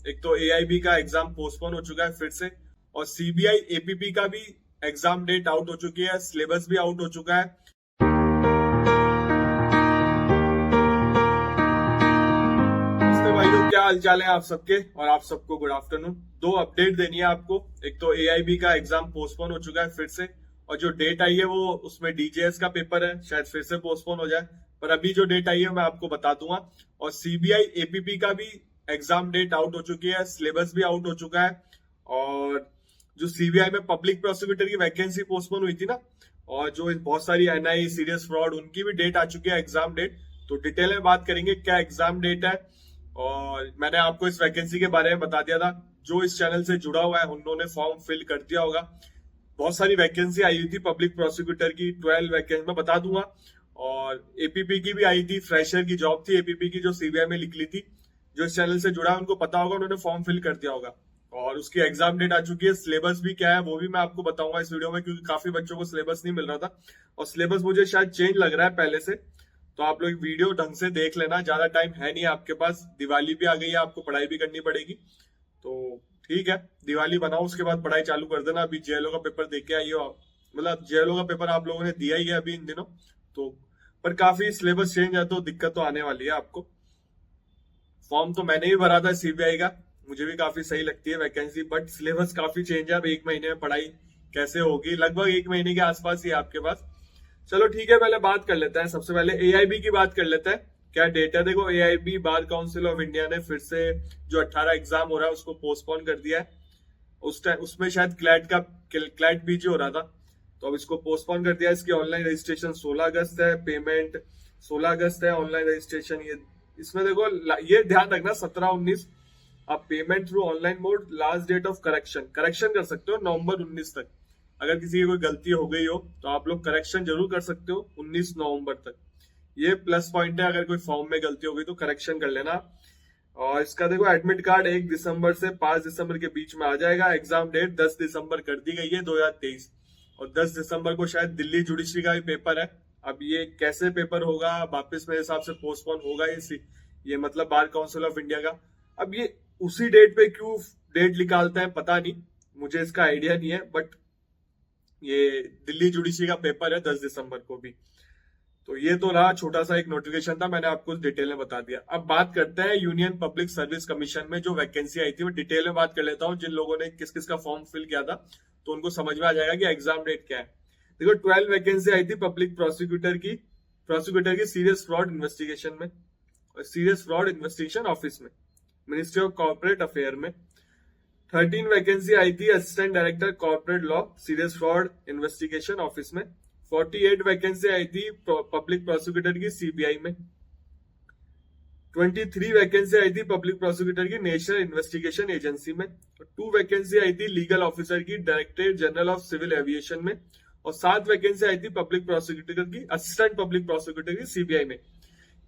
एक तो एआईबी का एग्जाम पोस्टपोन हो चुका है फिर से, और सीबीआई एपीपी का भी एग्जाम डेट आउट हो चुकी है, सिलेबस भी आउट हो चुका है। नमस्ते भाइयों, क्या हालचाल है आप सबके, और आप सबको गुड आफ्टरनून। दो अपडेट देनी है आपको। एक तो एआईबी का एग्जाम पोस्टपोन हो चुका है फिर से, और जो डेट आई है वो उसमें डीजेएस का पेपर है, शायद फिर से पोस्टपोन हो जाए, पर अभी जो डेट आई है मैं आपको बता दूंगा। और सीबीआई एपीपी का भी एग्जाम डेट आउट हो चुकी है, सिलेबस भी आउट हो चुका है। और जो सीबीआई में पब्लिक प्रोसिक्यूटर की वैकेंसी पोस्टपोन हुई थी ना, और जो बहुत सारी एनआई सीरियस फ्रॉड, उनकी भी डेट आ चुकी है, एग्जाम डेट। तो डिटेल में बात करेंगे क्या एग्जाम डेट है, और मैंने आपको इस वैकेंसी के बारे में बता दिया था। जो इस चैनल से जुड़ा हुआ है उन्होंने फॉर्म फिल कर दिया होगा। बहुत सारी वैकेंसी आई हुई थी पब्लिक प्रोसिक्यूटर की, 12 वैकेंसी मैं बता दूंगा। और एपीपी की भी आई थी, फ्रेशर की जॉब थी एपीपी की, जो सीबीआई में निकली थी। जो इस चैनल से जुड़ा है उनको पता होगा, उन्होंने फॉर्म फिल कर दिया होगा। और उसकी एग्जाम डेट आ चुकी है। सिलेबस भी क्या है वो भी मैं आपको बताऊंगा इस वीडियो में, क्योंकि काफी बच्चों को सिलेबस नहीं मिल रहा था, और सिलेबस मुझे शायद चेंज लग रहा है पहले से। तो आप लोग वीडियो ढंग से देख लेना, ज्यादा टाइम है नहीं आपके पास, दिवाली भी आ गई है, आपको पढ़ाई भी करनी पड़ेगी। तो ठीक है, दिवाली बनाओ, उसके बाद पढ़ाई चालू कर देना। अभी जेएलओ का पेपर दे के आइए आप, मतलब जेएलओ का पेपर आप लोगों ने दिया ही है अभी इन दिनों। तो पर काफी सिलेबस चेंज है, तो दिक्कत तो आने वाली है आपको। फॉर्म तो मैंने ही भरा था सीबीआई का, मुझे भी काफी सही लगती है वैकेंसी, बट सिलेबस काफी चेंज है। अब एक महीने में पढ़ाई कैसे होगी, लगभग एक महीने के आसपास ही है आपके पास। चलो ठीक है, पहले बात कर लेते हैं। सबसे पहले एआईबी की बात कर लेते हैं, क्या डेट है। देखो, AIB bar council of India ने फिर से जो 18 एग्जाम हो रहा है उसको पोस्टपोन कर दिया है। उस टाइम उसमें शायद क्लैट पीजी हो रहा था, तो अब इसको पोस्टपोन कर दिया। इसकी ऑनलाइन रजिस्ट्रेशन 16 अगस्त है, पेमेंट 16 अगस्त है, ऑनलाइन रजिस्ट्रेशन। ये इसमें देखो, ये ध्यान रखना, 17-19 आप payment through online mode. Last date of correction कर सकते हो नवंबर 19 तक। अगर किसी की कोई गलती हो गई हो तो आप लोग करेक्शन जरूर कर सकते हो 19 नवंबर तक। ये प्लस पॉइंट है, अगर कोई फॉर्म में गलती हो गई तो करेक्शन कर लेना। और इसका देखो, एडमिट कार्ड 1 दिसंबर से 5 दिसंबर के बीच में आ जाएगा। एग्जाम डेट 10 दिसंबर कर दी गई है 2023, और 10 दिसंबर को शायद दिल्ली जुडिशरी का भी पेपर है। अब ये कैसे पेपर होगा वापस, मेरे हिसाब से पोस्टपोन होगा ये मतलब बार काउंसिल ऑफ इंडिया का। अब ये उसी डेट पे क्यों डेट निकालते हैं पता नहीं, मुझे इसका आइडिया नहीं है, बट ये दिल्ली जुडिशरी का पेपर है 10 दिसंबर को भी। तो ये तो रहा छोटा सा एक नोटिफिकेशन था, मैंने आपको डिटेल में बता दिया। अब बात करते हैं यूनियन पब्लिक सर्विस कमीशन में जो वैकेंसी आई थी, वो डिटेल में बात कर लेता हूँ। जिन लोगों ने किस किस का फॉर्म फिल किया था तो उनको समझ में आ जाएगा कि एग्जाम डेट क्या है। देखो, 12 वैकेंसी आई थी पब्लिक प्रोसिक्यूटर की सीरियस फ्रॉड इन्वेस्टिगेशन में, सीरियस फ्रॉड इन्वेस्टिगेशन ऑफिस में, मिनिस्ट्री ऑफ कॉर्पोरेट अफेयर में। 13 वैकेंसी आई थी assistant director corporate law, serious fraud investigation office में। 48 वैकेंसी आई थी पब्लिक प्रोसिक्यूटर की सीबीआई में। 23 वैकेंसी आई थी पब्लिक प्रोसिक्यूटर की नेशनल इन्वेस्टिगेशन एजेंसी में। 2 वैकेंसी आई थी लीगल ऑफिसर की directorate general of civil aviation में। और 7 वैकेंसी आई थी पब्लिक प्रोसिक्यूटर की, असिस्टेंट पब्लिक प्रोसिक्यूटर की सीबीआई में।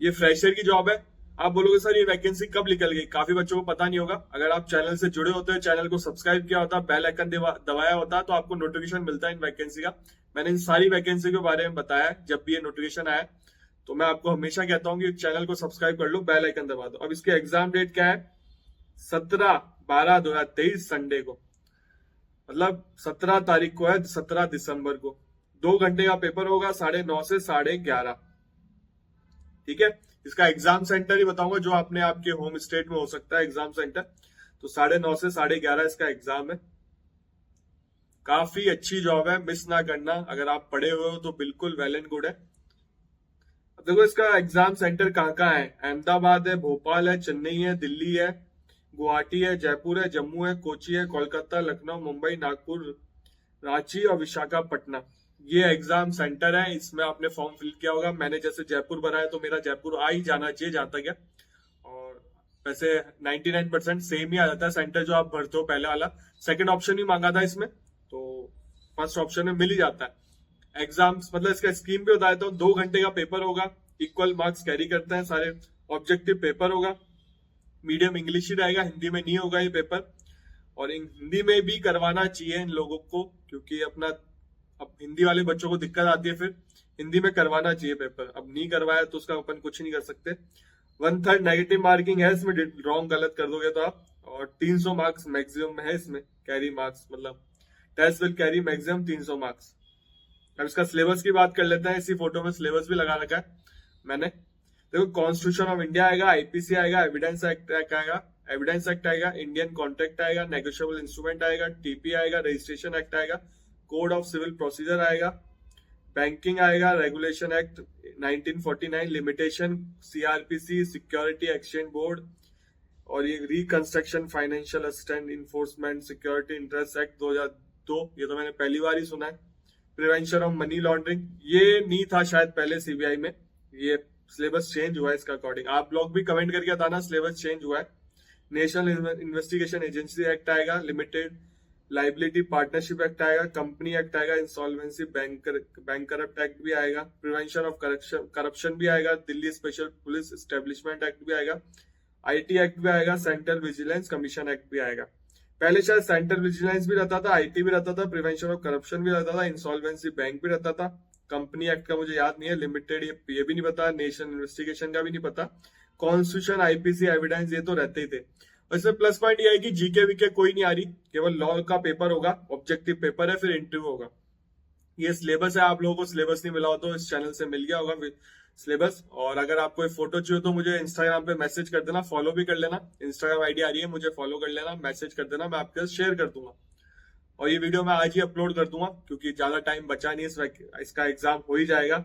ये फ्रेशर की जॉब है। आप बोलोगे सर ये वैकेंसी कब निकल गई, काफी बच्चों को पता नहीं होगा। अगर आप चैनल से जुड़े होते हो, चैनल को सब्सक्राइब किया होता, बेल आइकन दबाया होता, तो आपको नोटिफिकेशन मिलता है इन वैकेंसी का। मैंने इन सारी वैकेंसी के बारे में बताया जब भी ये नोटिफिकेशन आया। तो मैं आपको हमेशा कहता हूँ कि चैनल को सब्सक्राइब कर लो, बेल आइकन दबा दो। अब इसके एग्जाम डेट क्या है, 17/12/2023 संडे को, मतलब 17 तारीख को है, 17 दिसंबर को। 2 घंटे का पेपर होगा, 9:30 से 11:30। ठीक है, इसका एग्जाम सेंटर ही बताऊंगा जो आपने आपके होम स्टेट में हो सकता है एग्जाम सेंटर। तो 9:30 से 11:30 इसका एग्जाम है। काफी अच्छी जॉब है, मिस ना करना। अगर आप पढ़े हुए हो तो बिल्कुल वेल एंड गुड है। अब देखो, इसका एग्जाम सेंटर कहाँ कहाँ है। अहमदाबाद है, भोपाल है, चेन्नई है, दिल्ली है, गुवाहाटी है, जयपुर है, जम्मू है, कोची है, कोलकाता, लखनऊ, मुंबई, नागपुर, रांची और विशाखापट्टनम। ये एग्जाम सेंटर है, इसमें आपने फॉर्म फिल किया होगा। मैंने जैसे जयपुर भरा है तो मेरा जयपुर आ ही जाना चाहिए जहां तक है। और वैसे 99% सेम ही आ जाता है सेंटर जो आप भरते हो पहले वाला। सेकंड ऑप्शन ही मांगा था इसमें, तो फर्स्ट ऑप्शन में मिल ही जाता है। एग्जाम्स मतलब इसका स्कीम भी बता देता हूँ। 2 घंटे का पेपर होगा, इक्वल मार्क्स कैरी करते हैं सारे। ऑब्जेक्टिव पेपर होगा, मीडियम इंग्लिश ही रहेगा, हिंदी में नहीं होगा ये पेपर। और हिंदी में भी करवाना चाहिए इन लोगों को, क्योंकि अपना अब हिंदी वाले बच्चों को दिक्कत आती है, फिर हिंदी में करवाना चाहिए पेपर। अब नहीं करवाया तो उसका अपन कुछ नहीं कर सकते। 1/3 नेगेटिव मार्किंग है इसमें, रॉन्ग गलत कर दोगे तो आप। और 300 मार्क्स मैक्सिमम है इसमें कैरी मार्क्स, मतलब test will carry maximum 300 marks. अब इसका सिलेबस की बात कर लेते हैं। इसी फोटो में सिलेबस भी लगा रखा है मैंने। देखो, कॉन्स्टिट्यूशन ऑफ इंडिया आएगा, आईपीसी आएगा, एविडेंस एक्ट आएगा, इंडियन कॉन्ट्रैक्ट आएगा, नेगोशिएबल इंस्ट्रूमेंट आएगा, टीपी आएगा, रजिस्ट्रेशन एक्ट आएगा, कोड ऑफ सिविल प्रोसीजर आएगा, बैंकिंग आएगा, regulation act 1949, limitation, CrPC, security exchange board, और ये reconstruction financial assistant enforcement security interest act 2002, ये तो मैंने पहली बार ही सुना है। प्रिवेंशन ऑफ मनी लॉन्ड्रिंग, ये नहीं था शायद पहले सीबीआई में, ये सिलेबस चेंज हुआ है इसका अकॉर्डिंग। आप लोग भी कमेंट करके बताना सिलेबस चेंज हुआ है। नेशनल इन्वेस्टिगेशन एजेंसी एक्ट आएगा, लिमिटेड लाइबिलिटी पार्टनरशिप एक्ट आएगा, कंपनी एक्ट आएगा, इंसॉल्वेंसी बैंक करप्ट एक्ट भी आएगा, प्रिवेंशन ऑफ करप्शन भी आएगा, Delhi special police establishment act भी आएगा, आईटी एक्ट भी आएगा, सेंट्रल विजिलेंस कमीशन एक्ट भी आएगा। पहले शायद सेंट्रल विजिलेंस भी रहता था, आईटी भी रहता था, प्रिवेंशन ऑफ करप्शन भी रहता था, इंसॉल्वेंसी बैंक भी रहता था, कंपनी एक्ट का मुझे याद नहीं है, लिमिटेड ये भी नहीं पता, नेशनल इन्वेस्टिगेशन का भी नहीं पता, कॉन्स्टिट्यूशन, आईपीसी, एविडेंस, ये तो रहते ही थे। और इसमें प्लस पॉइंट ये है कि जीके वीके कोई नहीं आ रही, केवल लॉ का पेपर होगा, ऑब्जेक्टिव पेपर है, फिर इंटरव्यू होगा। ये सिलेबस है, आप लोगों को सिलेबस नहीं मिला हो तो इस चैनल से मिल गया होगा सिलेबस। और अगर आपको ये फोटो चाहिए तो मुझे इंस्टाग्राम पे मैसेज कर देना, फॉलो भी कर लेना, इंस्टाग्राम आईडी आ रही है, मुझे फॉलो कर लेना, मैसेज कर देना, मैं आपके साथ शेयर कर दूंगा। और ये वीडियो मैं आज ही अपलोड कर दूंगा क्योंकि ज्यादा टाइम बचा नहीं, इसका एग्जाम हो ही जाएगा।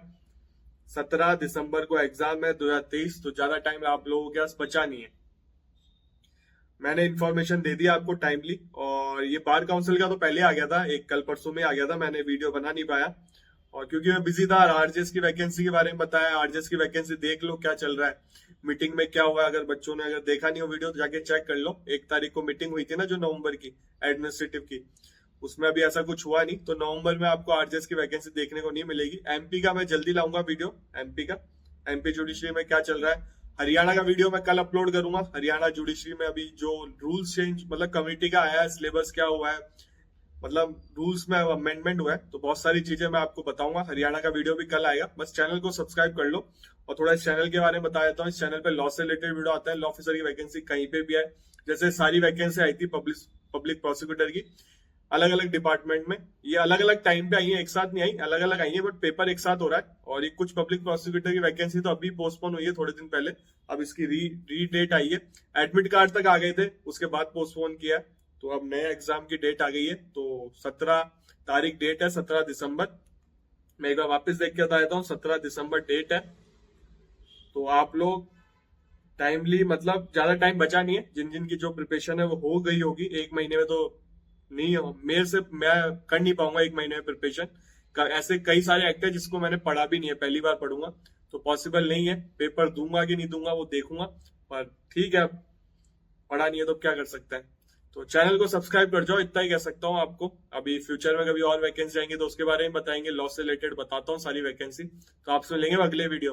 17 दिसंबर को एग्जाम है 2023, तो ज्यादा टाइम आप लोगों के पास बचा नहीं है। मैंने इन्फॉर्मेशन दे दी आपको टाइमली। और ये बार काउंसिल का तो पहले आ गया था, एक कल परसों में आ गया था, मैंने वीडियो बना नहीं पाया और क्योंकि मैं बिजी था। आरजेएस की वैकेंसी के बारे में बताया, आरजेएस की वैकेंसी देख लो क्या चल रहा है, मीटिंग में क्या हुआ है। अगर बच्चों ने अगर देखा नहीं हो वीडियो तो जाके चेक कर लो। 1 तारीख को मीटिंग हुई थी ना जो नवंबर की एडमिनिस्ट्रेटिव की, उसमें अभी ऐसा कुछ हुआ नहीं, तो नवंबर में आपको आरजेएस की वैकेंसी देखने को नहीं मिलेगी। एमपी का मैं जल्दी लाऊंगा वीडियो, एमपी जुडिशरी में क्या चल रहा है। हरियाणा का वीडियो मैं कल अपलोड करूंगा। हरियाणा जुडिशरी में अभी जो रूल्स चेंज, मतलब कमेटी का आया है, सिलेबस क्या हुआ है, मतलब रूल्स में अमेंडमेंट हुआ है, तो बहुत सारी चीजें मैं आपको बताऊंगा। हरियाणा का वीडियो भी कल आएगा, बस चैनल को सब्सक्राइब कर लो। और थोड़ा इस चैनल के बारे में बता देता हूँ। इस चैनल पे लॉ से रिलेटेड वीडियो आता है, लॉ ऑफिसर की वैकेंसी कहीं पे भी है, जैसे सारी वैकेंसी आई थी पब्लिक प्रोसिक्यूटर की अलग अलग डिपार्टमेंट में, ये अलग अलग टाइम पे आई है, एक साथ नहीं आई, अलग अलग आई है, बट पेपर एक साथ हो रहा है। और ये कुछ पब्लिक प्रोसिक्यूटर की वैकेंसी तो अभी पोस्टपोन हुई है थोड़े दिन पहले, अब इसकी री डेट आई है। एडमिट कार्ड तक आ गए थे, उसके बाद पोस्टपोन किया, तो अब नए एग्जाम की डेट आ गई है। तो 17 तारीख डेट है, 17 दिसंबर। मैं एक बार वापस देख के बता देता हूँ, 17 दिसंबर डेट है। तो आप लोग टाइमली, मतलब ज्यादा टाइम बचा नहीं है, जिन जिन की जो प्रिपरेशन है वो हो गई होगी। 1 महीने में तो नहीं, मेरे से मैं कर नहीं पाऊंगा 1 महीने में प्रिपरेशन। ऐसे कई सारे एक्ट है जिसको मैंने पढ़ा भी नहीं है, पहली बार पढ़ूंगा, तो पॉसिबल नहीं है। पेपर दूंगा कि नहीं दूंगा वो देखूंगा, पर ठीक है, पढ़ा नहीं है तो क्या कर सकते हैं। तो चैनल को सब्सक्राइब कर जाओ, इतना ही कह सकता हूँ आपको। अभी फ्यूचर में कभी और वैकेंसी आएंगी तो उसके बारे में बताएंगे, लॉ से रिलेटेड बताता हूँ सारी वैकेंसी। तो आपसे मिलेंगे अगले वीडियो में।